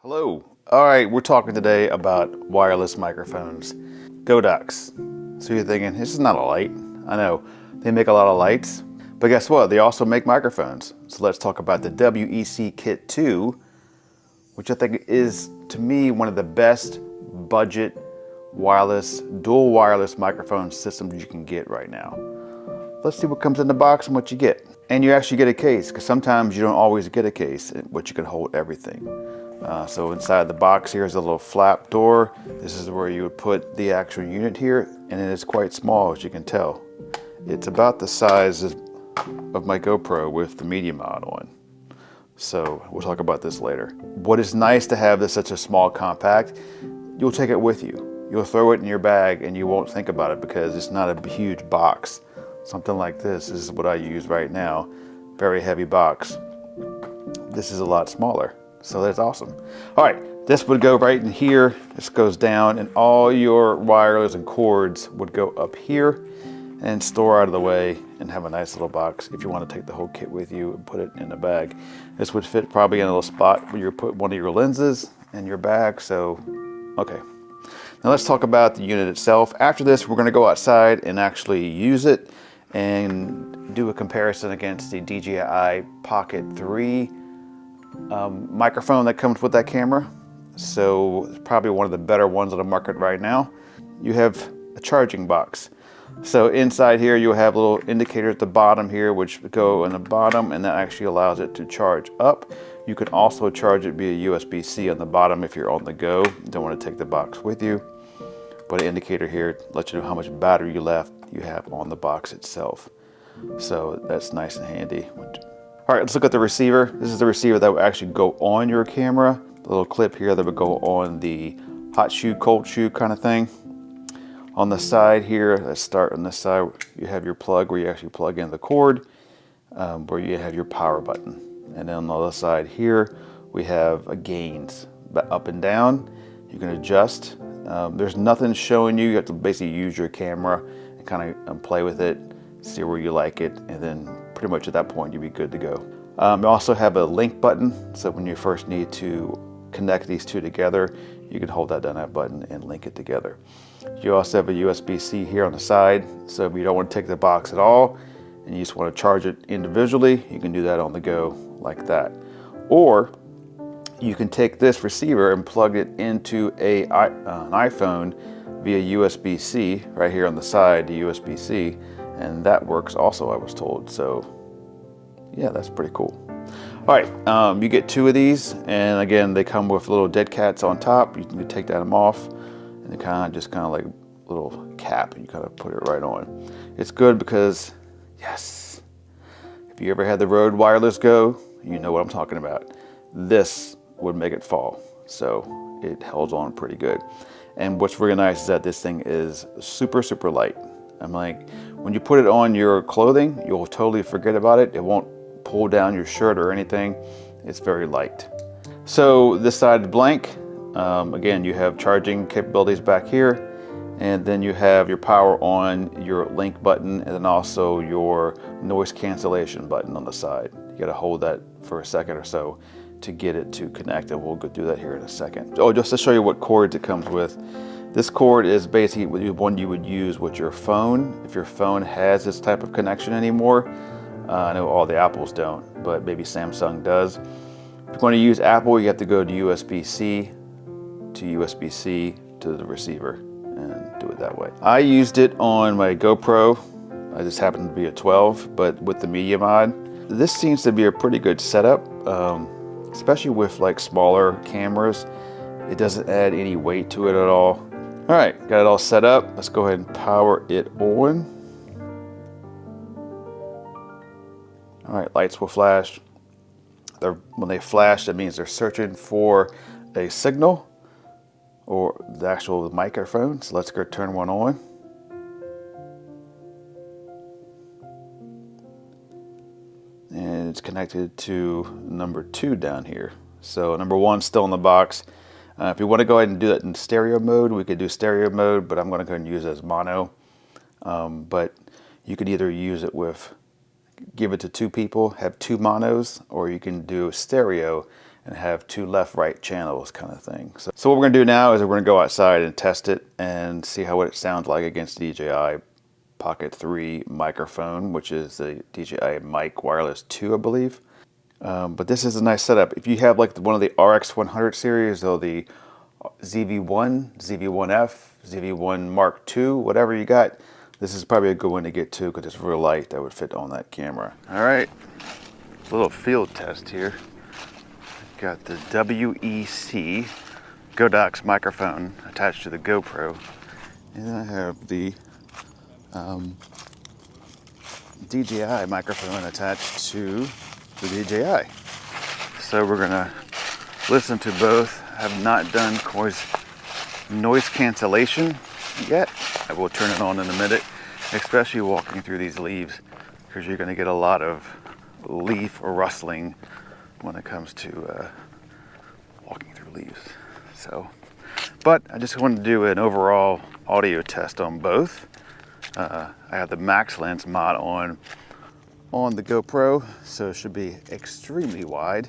Hello. All right, we're talking today about wireless microphones. Godox. So you're thinking, this is not a light. I know, they make a lot of lights, but guess what? They also make microphones. So let's talk about the WEC Kit 2, which I think is, to me, one of the best budget wireless, dual wireless microphone systems you can get right now. Let's see what comes in the box and what you get. And you actually get a case, because sometimes you don't always get a case, which you can hold everything. So inside the box here is a little flap door. This is where you would put the actual unit here, and it is quite small, as you can tell. It's about the size of my GoPro with the media mod on. So we'll talk about this later. What is nice to have this such a small compact, you'll take it with you. You'll throw it in your bag and you won't think about it because it's not a huge box. Something like this is what I use right now. Very heavy box. This is a lot smaller. So that's awesome. All right, this would go right in here. This goes down and all your wires and cords would go up here and store out of the way and have a nice little box if you want to take the whole kit with you and put it in a bag. This would fit probably in a little spot where you put one of your lenses in your bag. So, okay. Now let's talk about the unit itself. After this, we're going to go outside and actually use it and do a comparison against the DJI Pocket 3 microphone that comes with that camera. So it's probably one of the better ones on the market right now. You have a charging box. So inside here you'll have a little indicator at the bottom here which go in the bottom, and that actually allows it to charge up. You can also charge it via USB-C on the bottom if you're on the go. You don't want to take the box with you. But an indicator here lets you know how much battery left you have on the box itself. So that's nice and handy. All right, let's look at the receiver. This is the receiver that will actually go on your camera. The little clip here that would go on the hot shoe, cold shoe kind of thing. On the side here, let's start on this side, you have your plug where you actually plug in the cord, where you have your power button. And then on the other side here, we have a gains, up and down. You can adjust. There's nothing showing you. You have to basically use your camera and kind of play with it, see where you like it, and then pretty much at that point you'll be good to go. You also have a link button, so when you first need to connect these two together, you can hold that down, that button, and link it together. You also have a USB-C here on the side, so if you don't want to take the box at all and you just want to charge it individually, you can do that on the go like that. Or you can take this receiver and plug it into an iPhone via USB-C right here on the side, the USB-C, and that works also, I was told. So yeah, that's pretty cool. All right, you get two of these, and again, they come with little dead cats on top. You can take them off, and they kind of like a little cap, and you kind of put it right on. It's good because, yes, if you ever had the Rode Wireless Go, you know what I'm talking about. This would make it fall, so it holds on pretty good. And what's really nice is that this thing is super, super light. I'm like, when you put it on your clothing, you'll totally forget about it. It won't pull down your shirt or anything. It's very light. So this side is blank. Again, you have charging capabilities back here, and then you have your power on, your link button, and then also your noise cancellation button on the side. You gotta hold that for a second or so to get it to connect, and we'll go do that here in a second. Oh, just to show you what cords it comes with. This cord is basically the one you would use with your phone, if your phone has this type of connection anymore. I know all the Apples don't, but maybe Samsung does. If you're going to use Apple, you have to go to USB-C to USB-C to the receiver and do it that way. I used it on my GoPro. I just happened to be a 12, but with the media mod. This seems to be a pretty good setup, especially with like smaller cameras. It doesn't add any weight to it at all. All right, got it all set up. Let's go ahead and power it on. All right, lights will flash. When they flash, that means they're searching for a signal or the actual microphone. So let's go turn one on. And it's connected to number 2 down here. So number 1's still in the box. If you want to go ahead and do that in stereo mode, we could do stereo mode, but I'm going to go and use it as mono. But you could either use it with, give it to 2 people, have 2 monos, or you can do stereo and have two left-right channels kind of thing. So what we're gonna do now is we're gonna go outside and test it and see how it sounds like against DJI Pocket 3 microphone, which is the DJI Mic Wireless 2, I believe. But this is a nice setup. If you have like one of the RX 100 series or the ZV1, ZV1F, ZV1 Mark II, whatever you got, this is probably a good one to get to because it's real light that would fit on that camera. All right, a little field test here. Got the WEC Godox microphone attached to the GoPro, and then I have the DJI microphone attached to the DJI. So we're gonna listen to both. I have not done noise cancellation yet. I will turn it on in a minute, especially walking through these leaves, because you're gonna get a lot of leaf rustling when it comes to walking through leaves. So, but I just wanted to do an overall audio test on both. I have the max lens mod on the GoPro, so it should be extremely wide.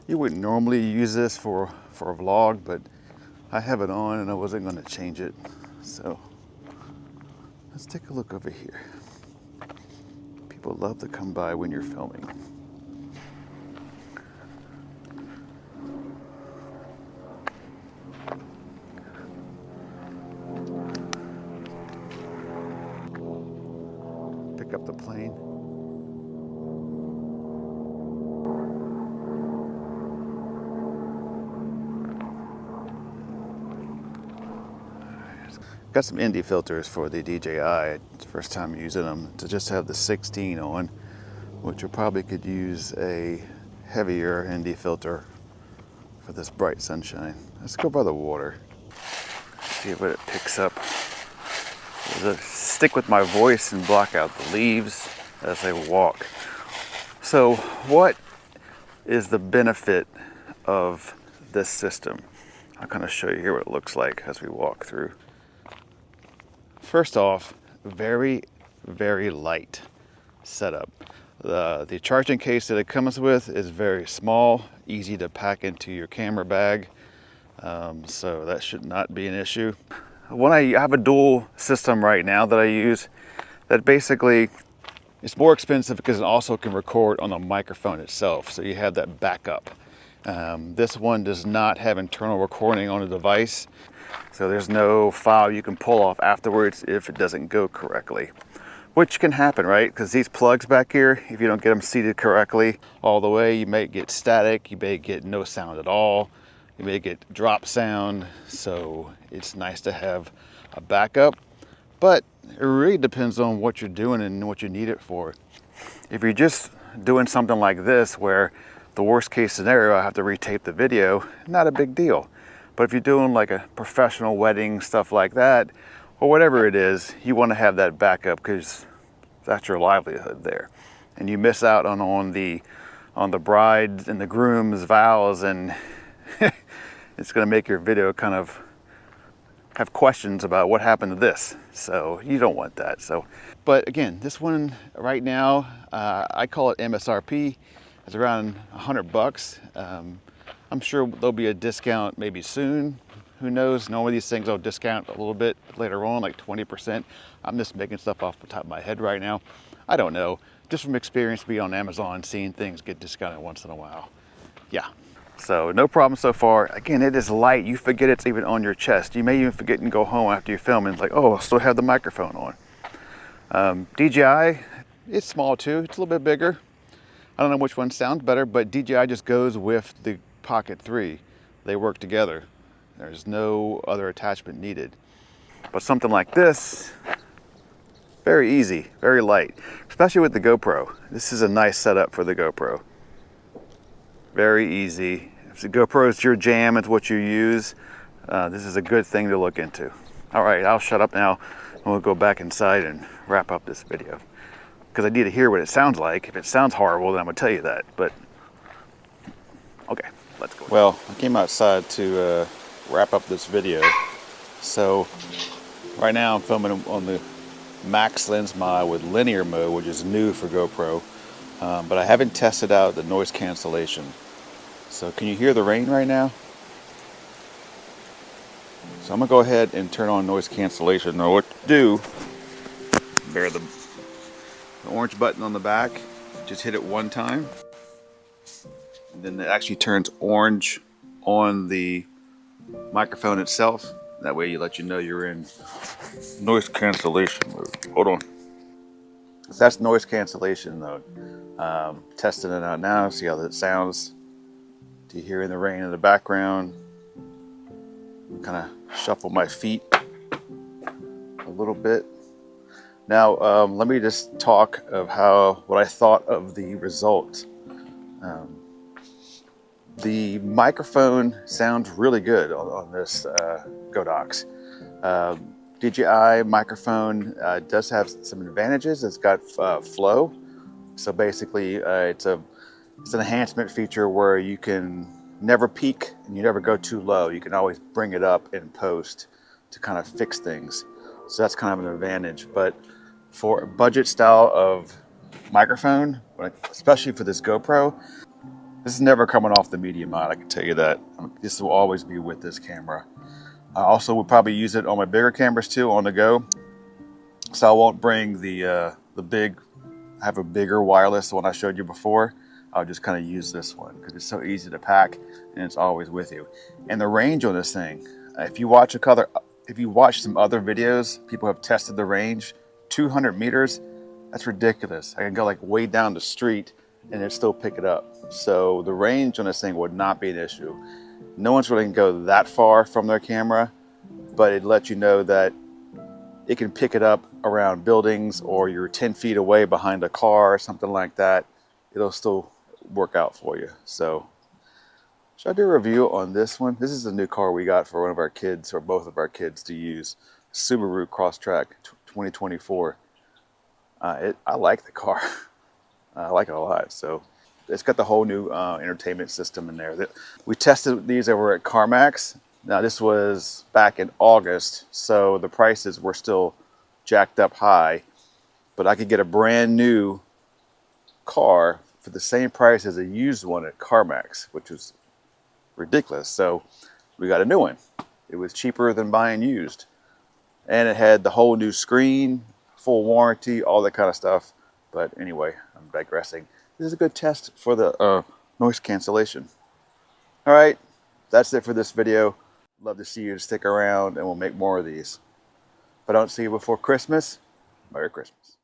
You wouldn't normally use this for a vlog, but I have it on and I wasn't going to change it. So let's take a look over here. People love to come by when you're filming. Pick up the plane. Got some ND filters for the DJI. It's the first time using them. To just have the 16 on, which you probably could use a heavier ND filter for this bright sunshine. Let's go by the water. See what it picks up. Does it stick with my voice and block out the leaves as I walk? So what is the benefit of this system? I'll kind of show you here what it looks like as we walk through. First off, very, very light setup. The charging case that it comes with is very small, easy to pack into your camera bag, so that should not be an issue. When I have a dual system right now that I use, that basically it's more expensive because it also can record on the microphone itself, so you have that backup. This one does not have internal recording on the device, so there's no file you can pull off afterwards if it doesn't go correctly, which can happen, right? Because these plugs back here, if you don't get them seated correctly all the way, you may get static, you may get no sound at all, you may get drop sound. So it's nice to have a backup, but it really depends on what you're doing and what you need it for. If you're just doing something like this where the worst case scenario, I have to retape the video, not a big deal. But if you're doing like a professional wedding, stuff like that, or whatever it is, you want to have that backup because that's your livelihood there. And you miss out on the bride and the groom's vows, and it's going to make your video kind of have questions about what happened to this. So you don't want that. So, but again, this one right now, I call it MSRP. It's around $100. I'm sure there'll be a discount maybe soon. Who knows? Normally these things will discount a little bit later on, like 20%. I'm just making stuff off the top of my head right now. I don't know. Just from experience being on Amazon, seeing things get discounted once in a while. Yeah. So no problem so far. Again, it is light. You forget it's even on your chest. You may even forget and go home after you film and it's like, oh, I still have the microphone on. DJI, it's small too. It's a little bit bigger. I don't know which one sounds better, but DJI just goes with the Pocket 3. They work together. There's no other attachment needed. But something like this, very easy, very light, especially with the GoPro. This is a nice setup for the GoPro. Very easy. If the GoPro is your jam, it's what you use, this is a good thing to look into. All right, I'll shut up now and we'll go back inside and wrap up this video, because I need to hear what it sounds like. If it sounds horrible, then I'm gonna tell you that, but okay, let's go. Well, I came outside to wrap up this video. So right now I'm filming on the max lens mod with linear mode, which is new for GoPro, but I haven't tested out the noise cancellation. So can you hear the rain right now? So I'm gonna go ahead and turn on noise cancellation. Now what to do, bear the orange button on the back, just hit it one time, and then it actually turns orange on the microphone itself. That way you let you know you're in noise cancellation mode. Hold on. So that's noise cancellation mode. Testing it out now, see how that sounds. Do you hear in the rain in the background? Kind of shuffle my feet a little bit. Now, let me just talk of what I thought of the result. The microphone sounds really good on this Godox. DJI microphone does have some advantages. It's got flow. So basically, it's an enhancement feature where you can never peak and you never go too low. You can always bring it up in post to kind of fix things. So that's kind of an advantage. But for a budget style of microphone, especially for this GoPro, this is never coming off the media mod, I can tell you that. This will always be with this camera. I also would probably use it on my bigger cameras too, on the go. So I won't bring the big, have a bigger wireless, the one I showed you before. I'll just kind of use this one because it's so easy to pack and it's always with you. And the range on this thing, if you watch some other videos, people have tested the range, 200 meters, that's ridiculous. I can go like way down the street and it still pick it up. So the range on this thing would not be an issue. No one's really gonna go that far from their camera, but it lets you know that it can pick it up around buildings, or you're 10 feet away behind a car or something like that. It'll still work out for you. So should I do a review on this one? This is a new car we got for one of our kids, or both of our kids, to use. Subaru Crosstrek 2024. I like the car. I like it a lot. So it's got the whole new entertainment system in there. We tested these over at CarMax. Now this was back in August, so the prices were still jacked up high, but I could get a brand new car for the same price as a used one at CarMax, which was ridiculous. So we got a new one. It was cheaper than buying used, and it had the whole new screen, full warranty, all that kind of stuff. But anyway, I'm digressing. This is a good test for the noise cancellation. All right, that's it for this video. Love to see you stick around and we'll make more of these. If I don't see you before Christmas, Merry Christmas.